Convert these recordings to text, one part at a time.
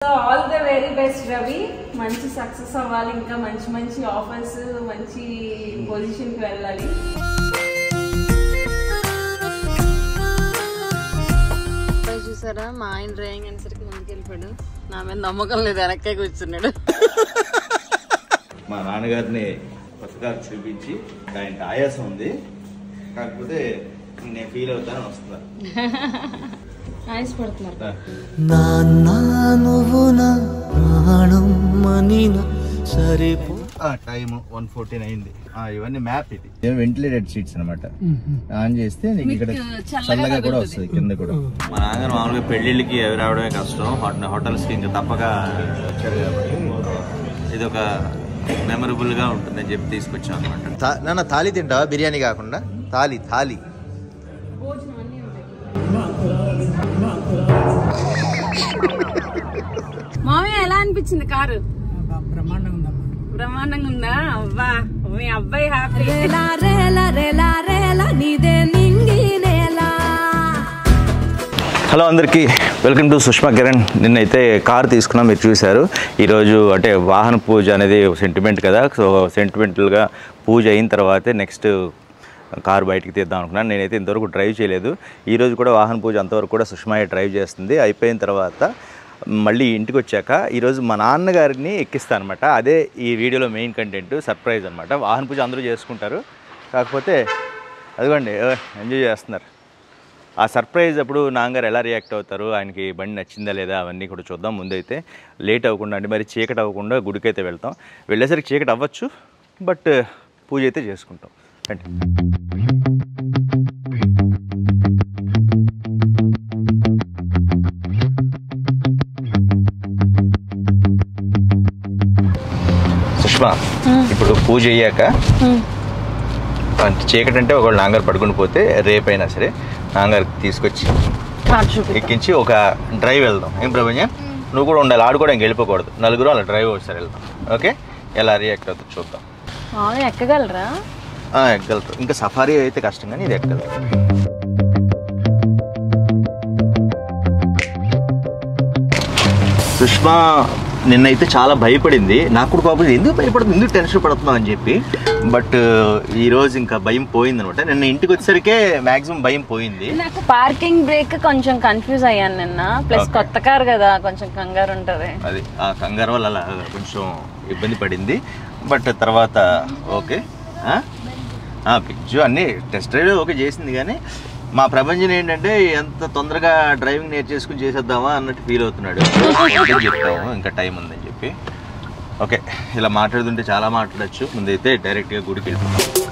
So all the very best Ravi, మంచి success అవ్వాలి, ఇంకా మంచి మంచి ఆఫర్స్, మంచి పొజిషన్ కి వెళ్ళాలి. చూసారా మా ఆయన డ్రైవింగ్ అనేసరికి ముందుకు వెళ్ళిపోయాడు, నా మీద నమ్మకం లేదు, వెనక్కే కూర్చున్నాడు. మా నాన్నగారిని పుస్తకాలు చూపించి ఆయనకి ఆయాసం ఉంది, కాకపోతే నేను ఫీల్ అవుతానని వస్తున్నా. ఆయాసపడుతున్నారు. టైం 1:14 అయింది. ఇవన్నీ మ్యాప్, ఇది వెంటిలేటెడ్ సీట్స్ అనమాట. ఆన్ చేస్తే నీకు ఇక్కడ చల్లగా కూడా వస్తుంది కింద కూడా. మా నాన్నగారు మామూలుగా పెళ్లిళ్ళకి రావడమే కష్టం, హోటల్స్ కి ఇంకా తప్పక వచ్చారు కాబట్టి ఇది ఒక మెమరబుల్ గా ఉంటుందని చెప్పి తీసుకొచ్చాం అనమాట. నాన్న థాలీ తింటావా, బిర్యానీ కాకుండా? థాలీ మామయ్య ఎలా అనిపించింది కారు? బ్రహ్మాండంగా ఉందా? అవ్వా మీ అబ్బాయి హ్యాపీ. హలో అందరికీ, వెల్కమ్ టు సుష్మా కిరణ్. నిన్నైతే కారు తీసుకున్నాం, మీరు చూశారు. ఈరోజు అంటే వాహన పూజ అనేది సెంటిమెంట్ కదా, సో సెంటిమెంటల్గా పూజ అయిన తర్వాతే నెక్స్ట్ కారు బయటికి తీద్దాం అనుకున్నాను. నేనైతే ఇంతవరకు డ్రైవ్ చేయలేదు. ఈరోజు కూడా వాహన పూజ అంతవరకు కూడా సుష్మాయే డ్రైవ్ చేస్తుంది. అయిపోయిన తర్వాత మళ్ళీ ఇంటికి వచ్చాక ఈరోజు మా నాన్నగారిని ఎక్కిస్తాను అనమాట. అదే ఈ వీడియోలో మెయిన్ కంటెంట్, సర్ప్రైజ్ అనమాట. వాహన పూజ అందరూ చేసుకుంటారు, కాకపోతే అదిగోండి ఎంజాయ్ చేస్తున్నారు. ఆ సర్ప్రైజ్ అప్పుడు నాన్నగారు ఎలా రియాక్ట్ అవుతారు, ఆయనకి బండి నచ్చిందా లేదా అవన్నీ కూడా చూద్దాం. ముందైతే లేట్ అవ్వకుండా, అంటే మరి చీకటి అవ్వకుండా గుడికైతే వెళ్తాం. వెళ్ళేసరికి చీకటి అవ్వచ్చు, బట్ పూజ అయితే చేసుకుంటాం. అంటే సుష్మా, ఇప్పుడు పూజ అయ్యాక చీకటి అంటే ఒకవేళ నాన్నగారు పడుకుని పోతే రేపైనా సరే నాన్నగారికి తీసుకొచ్చి ఎక్కించి ఒక డ్రైవ్ వెళ్దాం. ఏం ప్రభంజన్, నువ్వు కూడా ఉండాలి, ఆడు కూడా ఇంక వెళ్ళిపోకూడదు. నలుగురు అలా డ్రైవ్ ఒకసారి వెళ్దాం. ఓకే, ఎలా రియాక్ట్ అవుతుంది చూద్దాం. ఎక్కగలరా? ఎక్కగలుగుతారు. ఇంకా సఫారీ అయితే కష్టం, కానీ ఇది ఎక్కగలుగుతారు. సుష్మా నిన్నైతే చాలా భయపడింది. నాకు కూడా పాపం ఎందుకు భయపడుతుంది, ఎందుకు టెన్షన్ పడుతున్నావు అని చెప్పి. బట్ ఈరోజు ఇంకా భయం పోయింది అనమాట. నిన్న ఇంటికి వచ్చేసరికే మ్యాక్సిమం భయం పోయింది. నాకు పార్కింగ్ బ్రేక్ కొంచెం కన్ఫ్యూజ్ అయ్యాను నిన్న. ప్లస్ కొత్త కార్ కదా, కొంచెం కంగారు ఉంటుంది. అది ఆ కంగారు వల్ల అలా కొంచెం ఇబ్బంది పడింది. బట్ తర్వాత ఓకే, పిక్చు అన్నీ టెస్ట్ డ్రైవ్ ఓకే చేసింది. కానీ మా ప్రపంచం ఏంటంటే ఎంత తొందరగా డ్రైవింగ్ నేర్చేసుకుని చేసేద్దామా అన్నట్టు ఫీల్ అవుతున్నాడు. చెప్తాము ఇంకా టైం ఉందని చెప్పి. ఓకే, ఇలా మాట్లాడుతుంటే చాలా మాట్లాడచ్చు. ముందైతే డైరెక్ట్గా గుడికి వెళ్ళిపోతాం.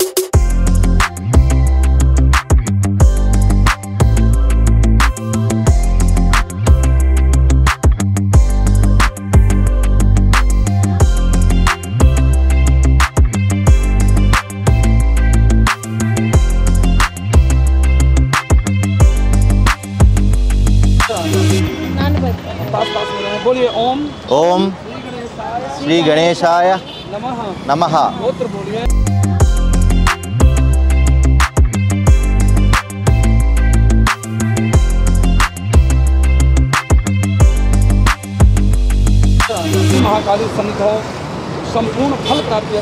ఓం శ్రీ గణేశాయ నమః. महाकाली सन्निधौ संपूर्ण फल प्राप्ति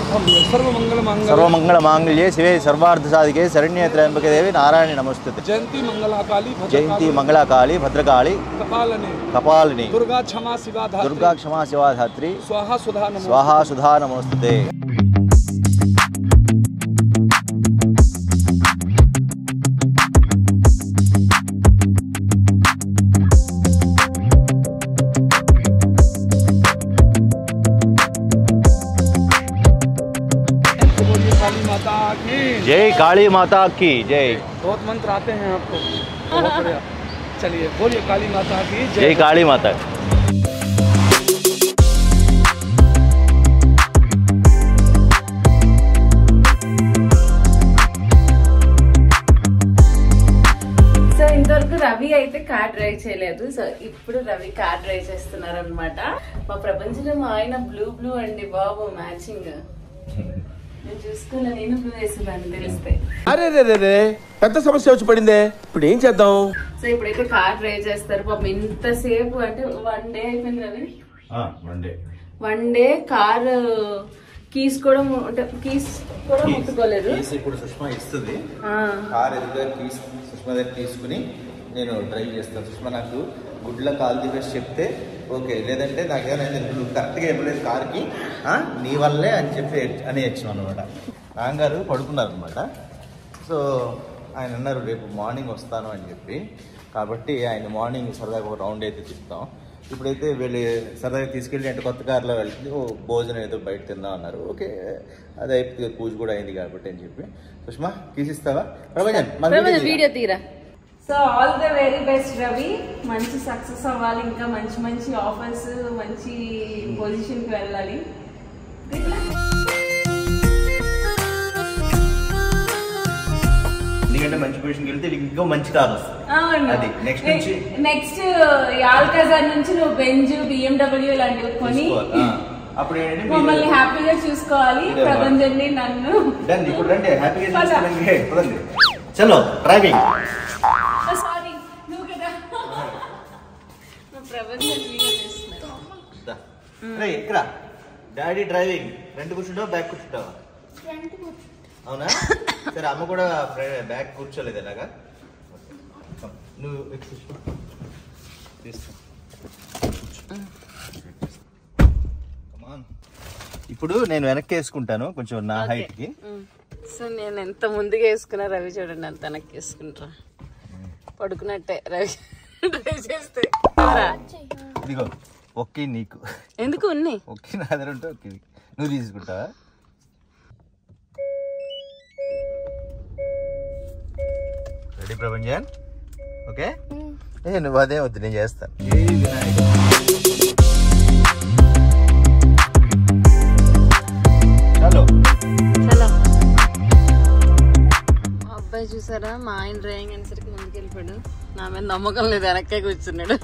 सर्वमंगल मांगल्ये शिवे सर्वार्थ साधिके शरण्ये त्र्यंबके देवी नारायणी नमोस्तुते. जयंती मंगला काली भद्रकाली कपालिनी दुर्गा क्षमा शिवा धात्री स्वाहा सुधा नमोस्तुते. जय काली माता की जय. बहुत मंत्र आते हैं आपको, बहुत बढ़िया. चलिए बोलिए काली माता की जय. काली माता. సో ఇంతవరకు రవి అయితే కార్ డ్రైవ్ చేయలేదు. సో ఇప్పుడు రవి కార్ డ్రైవ్ చేస్తున్నారు అనమాట. మా ప్రపంచంలో మా ఆయన బ్లూ అండి బాబు, మ్యాచింగ్. నేను చూసుకోలే, నేను ప్రూవ్ చేసేదాన్ని తెలిస్తే. అరే రే రే రే పెద్ద సమస్య వచ్చి పడిందే, ఇప్పుడు ఏం చేద్దాం? సో ఇప్పుడైతే కార్ డ్రైవ్ చేస్తారు పాపం. ఎంతసేపు అంటే 1 డే అయిపోయింది రవి. 1 డే కార్ కీస్ కూడా ముట్టుకోలేదు. ఇప్పుడు సుష్మా ఇస్తుంది కార్ ఎదురుగా కీస్ సుష్మా దగ్గర తీసుకుని నేను డ్రైవ్ చేస్తాను. సుష్మా నాకు గుడ్ల కాల్ ది బెస్ట్ చెప్తే ఓకే, లేదంటే నాకేమైనా నువ్వు కరెక్ట్గా ఇవ్వలేదు కార్కి నీ వల్లే అని చెప్పి అనేయచ్చు అనమాట. నాన్నగారు పడుకున్నారు అనమాట. సో ఆయన అన్నారు రేపు మార్నింగ్ వస్తాను అని చెప్పి, కాబట్టి ఆయన మార్నింగ్ సరదాగా ఒక రౌండ్ అయితే తిప్పుతాం. ఇప్పుడైతే వీళ్ళు సరదాగా తీసుకెళ్ళి అంటే కొత్త కార్లో వెళ్తుంది, భోజనం ఏదో బయట తిందాం అన్నారు. ఓకే అది అయిపోతుంది, పూజ కూడా అయింది కాబట్టి అని చెప్పి. సుష్మా తీసిస్తావా? వీడియో తీరా. So all the very best Ravi, మంచి సక్సెస్ అవ్వాలి, ఇంకా మంచి మంచి ఆఫర్స్, మంచి పొజిషన్కి వెళ్ళాలి. ఎందుకంటే మంచి పొజిషన్కి వెళ్తే ఇంకో మంచి కార్ వస్తుంది. నెక్స్ట్ ఆల్కాజార్ నుంచి నువ్వు బెంజ్, BMW ఇలాంటివి కొని అప్పుడు మమ్మల్ని హ్యాపీగా చూసుకోవాలి. ప్రభంజన్ని నన్ను ఇప్పుడు రండి హ్యాపీగా చూసుకోండి. చలో డ్రైవింగ్. సారీ నువ్వు కదా ప్రభంజన్ వీడియో చేస్తున్నాడు. ఇక్కడ డాడీ డ్రైవింగ్, ఫ్రంట్ కూర్చుంటావా బ్యాక్ కూర్చుంటావా? అవునా? సరే అమ్మ కూడా బ్యాక్ కూర్చోలేదు ఇలాగా. నువ్వు ఇప్పుడు నేను వెనక్కి వేసుకుంటాను కొంచెం నా హైట్ కి. సో నేను ఎంత ముందుగా వేసుకున్నా రవి చూడండి అంత వెనక్కి వేసుకుంటా. పడుకున్నట్టే రవి డ్రైవ్ చేస్తే. ఇదిగో ఓకే నీకు ఎందుకు ఉన్నాయి ఓకే నా దగ్గర ఉంటే ఓకే నువ్వు తీసుకుంటావా? రెడీ ప్రభంజన్? ఓకే నువ్వు అదే వద్దు నేను చేస్తాను. చలో చలో. అబ్బాయి చూసారా మా ఆయన డ్రైవింగ్ అనేసరికి ముందుకు వెళ్ళిపోయాడు. నా మీద నమ్మకం లేదు, వెనక్కే కూర్చున్నాడు.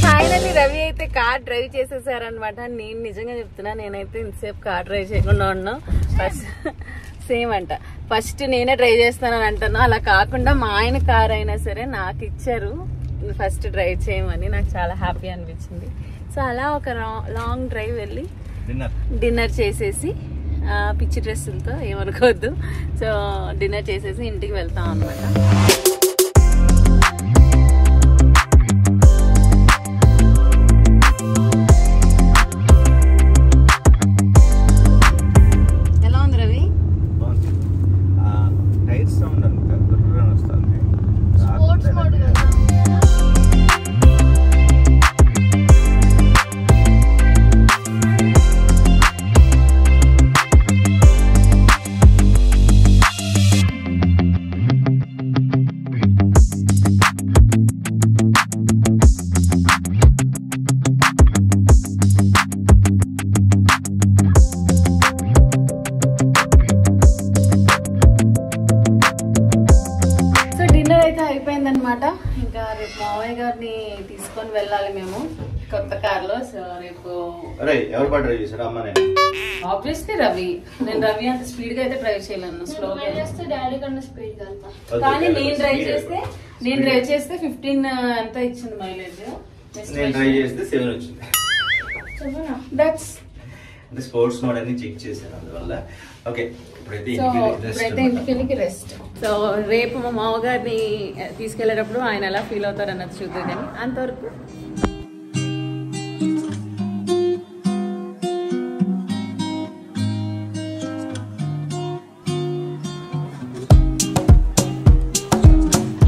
ఫైనల్లీ రవి అయితే కార్ డ్రైవ్ చేసేసారనమాట. నేను నిజంగా చెప్తున్నా, నేనైతే ఇంతసేపు కార్ డ్రైవ్ చేయకుండా ఉన్నా. ఫస్ట్ సేమ్ అంట, ఫస్ట్ నేనే డ్రైవ్ చేస్తానని అంటాను. అలా కాకుండా మా ఆయన కార్ అయినా సరే నాకు ఇచ్చారు ఫస్ట్ డ్రైవ్ చేయమని. నాకు చాలా హ్యాపీ అనిపించింది. సో అలా ఒక లాంగ్ డ్రైవ్ వెళ్ళి డిన్నర్ చేసేసి, పిచ్చి డ్రెస్సులతో ఏమనుకోవద్దు, సో డిన్నర్ చేసేసి ఇంటికి వెళ్తాం అనమాట. అయిపోయిందనమాట. ఇంకా రేపు మావయ్య గారిని తీసుకొని వెళ్ళాలి మేము కొత్త కార్లో. సో రేపు ఆబ్వియస్లీ రవి, నేను రవి అంత స్పీడ్ గా అయితే డ్రైవ్ చేయలేను, స్లోగా. కానీ నేను డ్రైవ్ చేస్తే 15 ఎంత ఇచ్చింది మైలేజ్. దట్స్ స్పోర్ట్స్ మోడ్ అన్ని చెక్ చేశాను అందువల్ల. ఓకే ఇప్పుడైతే ఇంటికి రెస్ట్. సో రేపు మా మామగారిని తీసుకెళ్లేటప్పుడు ఆయన ఎలా ఫీల్ అవుతారు అన్నది చూద్దాం. కానీ అంతవరకు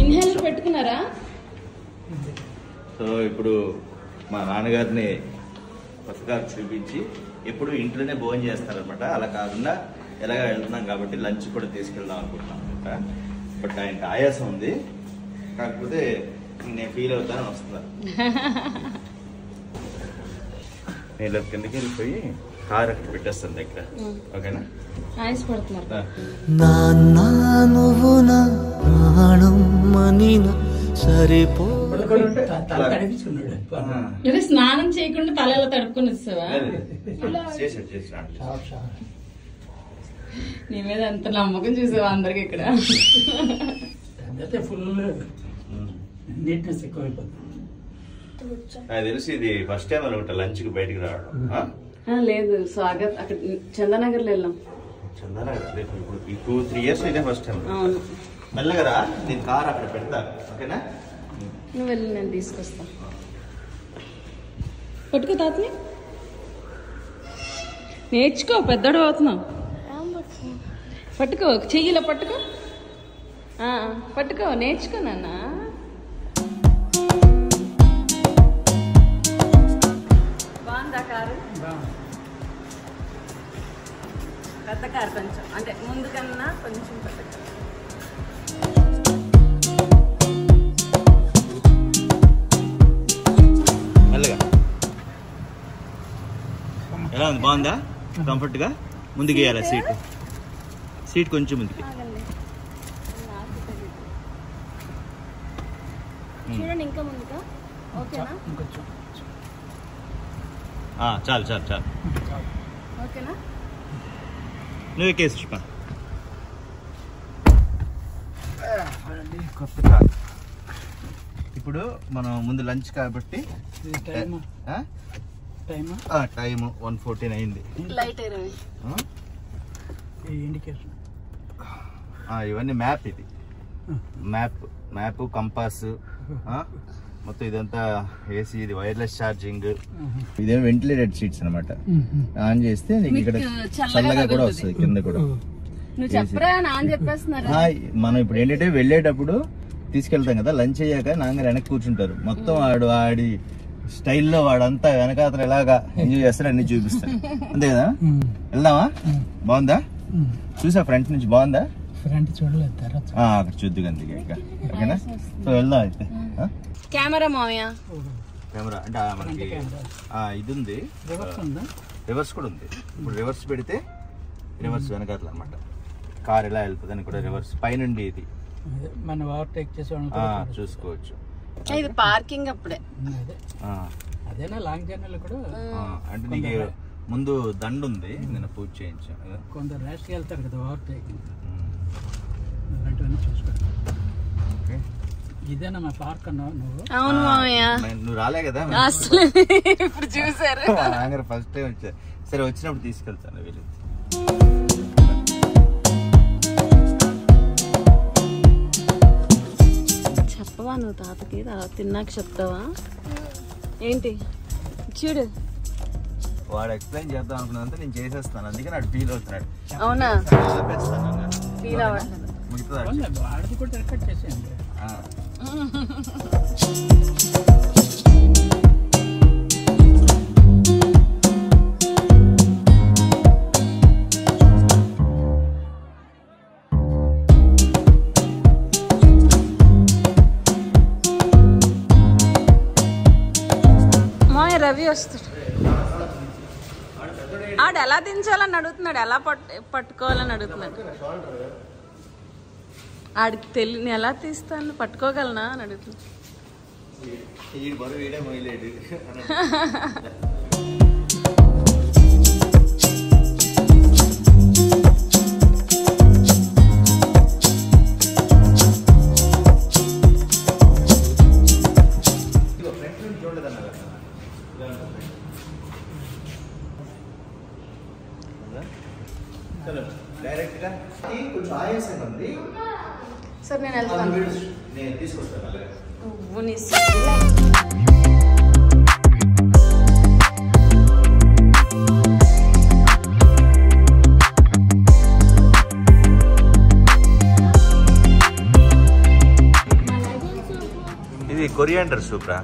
ఇన్హేలర్ పెట్టుకున్నారా? సో ఇప్పుడు మా నాన్నగారిని కొత్తగా చూపించి ఎప్పుడు ఇంట్లోనే భోజనం చేస్తారనమాట. అలా కాకుండా ఎలాగ వెళ్తున్నాం కాబట్టి లంచ్ కూడా తీసుకెళ్దాం అనుకుంటున్నాం అనమాట. బట్ ఆయనకి ఆయాసం ఉంది, కాకపోతే నేను ఫీల్ అవుతానని వస్తున్నాను. నేను కిందకి వెళ్ళిపోయి కార్ అక్కడ పెట్టేస్తాను దగ్గర. ఓకేనా? సరిపో లేదా స్నానం చేయకుండా తల ఎలా తడుపుకొని వస్తావా? నీ మీద ఎంత నమ్మకం చూసావా అందరికి ఇక్కడ. ఫుల్ నీట్నెస్ ఎక్కువైపోతుంది. నాకు తెలిసి ఇది ఫస్ట్ టైం అనుకుంటా లంచ్ కి బయటికి రావడం. లేదు స్వాగత్ అక్కడ చందానగర్ లో వెళ్ళాం. చందానగర్ ఇప్పుడు 2-3 years ఇదే ఫస్ట్ టైం. అవును. మెల్లగా రా, నేను కార్ అక్కడ పెడతా, ఓకేనా? నువ్వు వెళ్ళి నేను తీసుకొస్తా. పట్టుకో తాతని, నేర్చుకో, పెద్దడు అవుతున్నావు. పట్టుకో, చెయ్యిలో పట్టుకో, పట్టుకో, నేర్చుకో నాన్న. బాగుందా కారు? పెద్ద కారు కొంచెం, అంటే ముందు కన్నా కొంచెం పెద్ద కారు. ఎలా ఉంది? బాగుందా? కంఫర్ట్ గా ముందుకు వేయాలి సీట్ కొంచెం ముందుకి. చూడండి ఇంకా ముందుగా. ఓకేనా? చాలు ఓకేనా? నువ్వు ఎక్కేసి పుష్ప. కొత్త కార్. ఇప్పుడు మనం ముందు లంచ్ కాబట్టి టైం 1:14 అయింది. లైట్ ఇవన్నీ మ్యాప్, ఇది మ్యాప్ కంపాస్ మొత్తం ఇదంతా ఏసీ, ఇది వైర్లెస్ ఛార్జింగ్. ఇదేమో వెంటిలేటెడ్ సీట్స్ అనమాట. ఆన్ చేస్తే నీకు ఇక్కడ చల్లగా కూడా వస్తుంది కింద కూడా. మనం ఇప్పుడు ఏంటంటే వెళ్ళేటప్పుడు తీసుకెళ్తాం కదా, లంచ్ అయ్యాక నాన్నగారు వెనక్కి కూర్చుంటారు. మొత్తం ఆడి స్టైల్లో వాడంతా వెనకాతలు ఎలాగా ఎంజాయ్ చేస్తాడు అన్ని చూపిస్తాడు. అంతే కదా? వెళ్దామా? బాగుందా? చూసా ఫ్రంట్ నుంచి బాగుందా? ఫ్రంట్ చూడలేదు, అక్కడ చూద్దు అందుకే. ఓకేనా? సో వెళ్దాం అయితే. కెమెరా మామయ్య, కెమెరా అంటే మనకి ఇది ఉంది, రివర్స్ కూడా ఉంది. ఇప్పుడు రివర్స్ పెడితే రివర్స్ వెనకాతలు అనమాట. కార్ ఎలా వెళ్తుంది అని కూడా రివర్స్ పైనుండి ఇది మనం ఓవర్టేక్ చేసి చూసుకోవచ్చు. ఇది పార్కింగ్ అప్పుడే. అదేనా లాంగ్ జర్నీలో కూడా అంటే నీకు ముందు దండు ఉంది, నేను పూజ చేయించాను. కొందరు ర్యాష్కి వెళ్తారు కదా ఓవర్టేక్, అలాంటివన్నీ చూసుకోండి. ఇదేనా మా పార్క్ అన్నావు నువ్వు? అవును మామయ్య, నువ్వు రాలే కదా అసలు ఇప్పుడు చూసారు. ఫస్ట్ టైం వచ్చా. సరే వచ్చినప్పుడు తీసుకెళ్తాను వీళ్ళు. చెప్పవా నువ్వు తాతకి? తిన్నాక చెప్తావా ఏంటి? చూడు, వాడు ఎక్స్ప్లెయిన్ చేద్దాం అనుకున్నంత నేను చేసేస్తాను, అందుకే నాడు ఫీల్ అవుతున్నాడు. అవునా? ఫీల్ అవ్వట్లేదు. వాడికి కూడా రికార్డ్ చేసేయండి. రవి వస్తాడు. ఆడు ఎలా దించాలని అడుగుతున్నాడు, ఎలా పట్టుకోవాలని అడుగుతున్నాడు. ఆడికి తెలియని ఎలా తీస్తాను, పట్టుకోగలనా అని అడుగుతున్నాడు. కొంచెం ఆయాసంగా ఉంది సార్, నేను వెళ్తాను. నేను తీసుకొస్తాను. ఇది కొరియాండర్ సూప్ రా,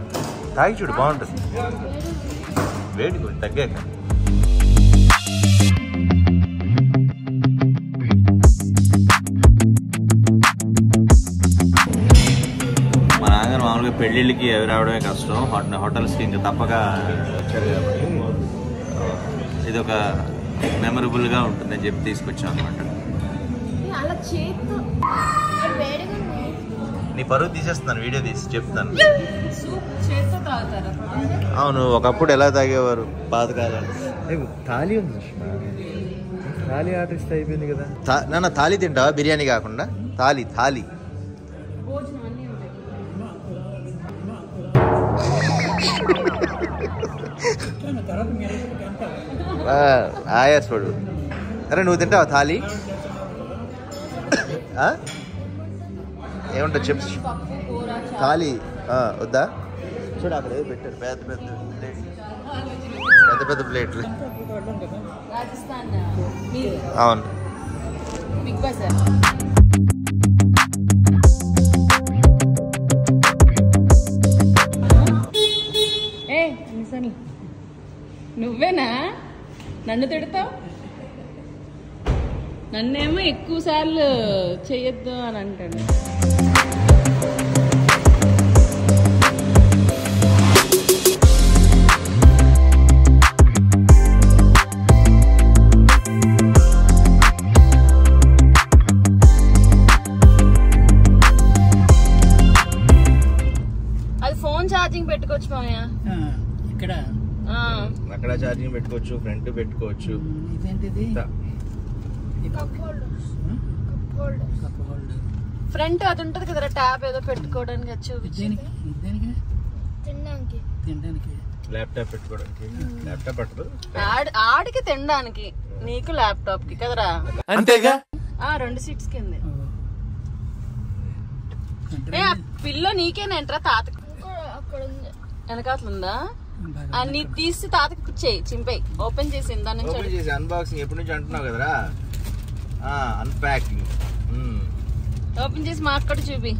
తాగి చూడు, బాగుంటుంది. వేడి కొంచెం తగ్గాక. మామూలుగా పెళ్ళిళ్ళకి అవి రావడమే కష్టం, హోటల్స్కి ఇంకా తప్పక వచ్చారు కాబట్టి ఇది ఒక మెమరబుల్గా ఉంటుందని చెప్పి తీసుకొచ్చాం అనమాట. నీ పరువు తీసేస్తున్నాను, వీడియో తీసి చెప్తాను. సూప్ చేత్తో తాగుతారా? అవును, ఒకప్పుడు ఎలా తాగేవారు పాతకాలం. థాలీ ఉంది సుష్మా, థాలీ ఆర్డర్ ఇస్తే అయిపోయింది కదా. నాన్న థాలీ తింటావా బిర్యానీ కాకుండా? థాలీ థాలీ భోజనం అన్నీ ఉంటాయి. ఆయాసపడు. అరే నువ్వు తింటావా థాలీ? ఏముంటుంది చెప్పు. థాలీ వద్దా? చూడు అక్కడ ఏదో పెట్టారు పెద్ద పెద్ద ప్లేట్, పెద్ద పెద్ద ప్లేట్లు. రాజస్థాన్ అవును, బిగ్ బజార్. నువ్వేనా నన్ను తిడతావు? నన్నేమో ఎక్కువ సార్లు చెయ్యొద్దు అని అంటాడు. అది ఫోన్ ఛార్జింగ్ పెట్టుకోవచ్చు మామయ్య. ఇక్కడ అక్కడ ఛార్జింగ్ పెట్టుకోవచ్చు, ఫ్రంట్ పెట్టుకోవచ్చు. ఇదేంటిది? ఫ్రంట్ అది ఉంటది కదా ట్యాబ్ ఏదో పెట్టుకోవడానికి, అది చూపించండి. తినడానికి ల్యాప్టాప్ పెట్టుకోవడానికి. ల్యాప్టాప్ పట్టదు ఆడికి తినడానికి, నీకు ల్యాప్టాప్ కి కదరా. అంతేగా. 2 సీట్స్ కింద. ఆ పిల్లో నీకేనేంట్రా? తాతకు వెనకాతలుందా? నీ తీసి తాతకి చేయి, చింపేయి. ఓపెన్ చేసి దాని నుంచి అన్బాక్సింగ్ ఎప్పటి నుంచి అంటున్నావు కదరా. అన్ప్యాకింగ్ ఓపెన్ చేసి మా అక్కడ చూపి.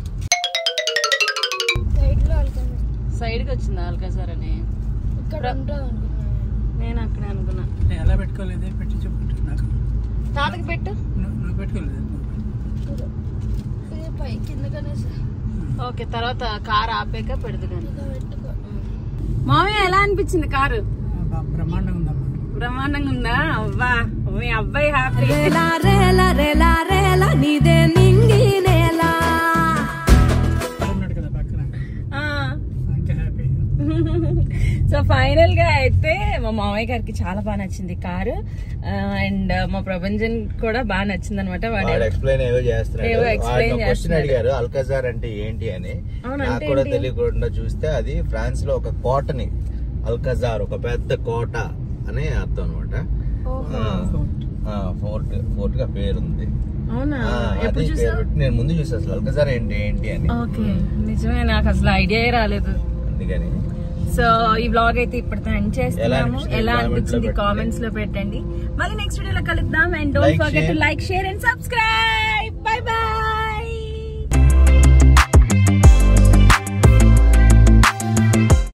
సైడ్ కి వచ్చింది ఆల్కాసార్ అని. నేను అక్కడే అనుకున్నా. ఎలా పెట్టుకోలేదు, పెట్టి చెప్పు నాకు. తాతకి పెట్టు. నువ్వు పెట్టుకోలేదు. ఓకే, తర్వాత కారు ఆపాక పెడుతుంది. మామయ్య ఎలా అనిపించింది కారు? బ్రహ్మాండంగా ఉందమ్మా. బ్రహ్మాండంగా ఉందా? అవ్వా మీ అబ్బాయి హ్యాపీ. ఉన్నాడు కదా పక్కన, ఇంకా హ్యాపీ. సో ఫైనల్ గా అయితే మా మామయ్య గారికి చాలా బాగా నచ్చింది కారు. అండ్ మా ప్రభంజన్ కూడా బాగా నచ్చింది అనమాట. ఎక్స్ప్లెయిన్ ఏదో చేస్తున్నాడు. అడిగారు అల్కాజార్ అంటే ఏంటి అని. నాకు కూడా తెలియకుండా చూస్తే అది ఫ్రాన్స్ లో ఒక కోటని, అల్కాజార్ ఒక పెద్ద కోట అనే అర్థం అనమాట. ఫోర్ట్ గా పేరుంది. అవునా? నేను ముందు చూసా అసలు అల్కాజార్ ఏంటి అని. ఓకే, నిజమే, నాకు అసలు ఐడియా రాలేదు. అందుకని సో ఈ బ్లాగ్ అయితే ఇప్పటితో ఎండ్ చేస్తున్నాము. ఎలా అనిపించింది కామెంట్స్ లో పెట్టండి. మళ్ళీ నెక్స్ట్ వీడియోలో కలుద్దాం. And don't forget to like, share and subscribe. By by.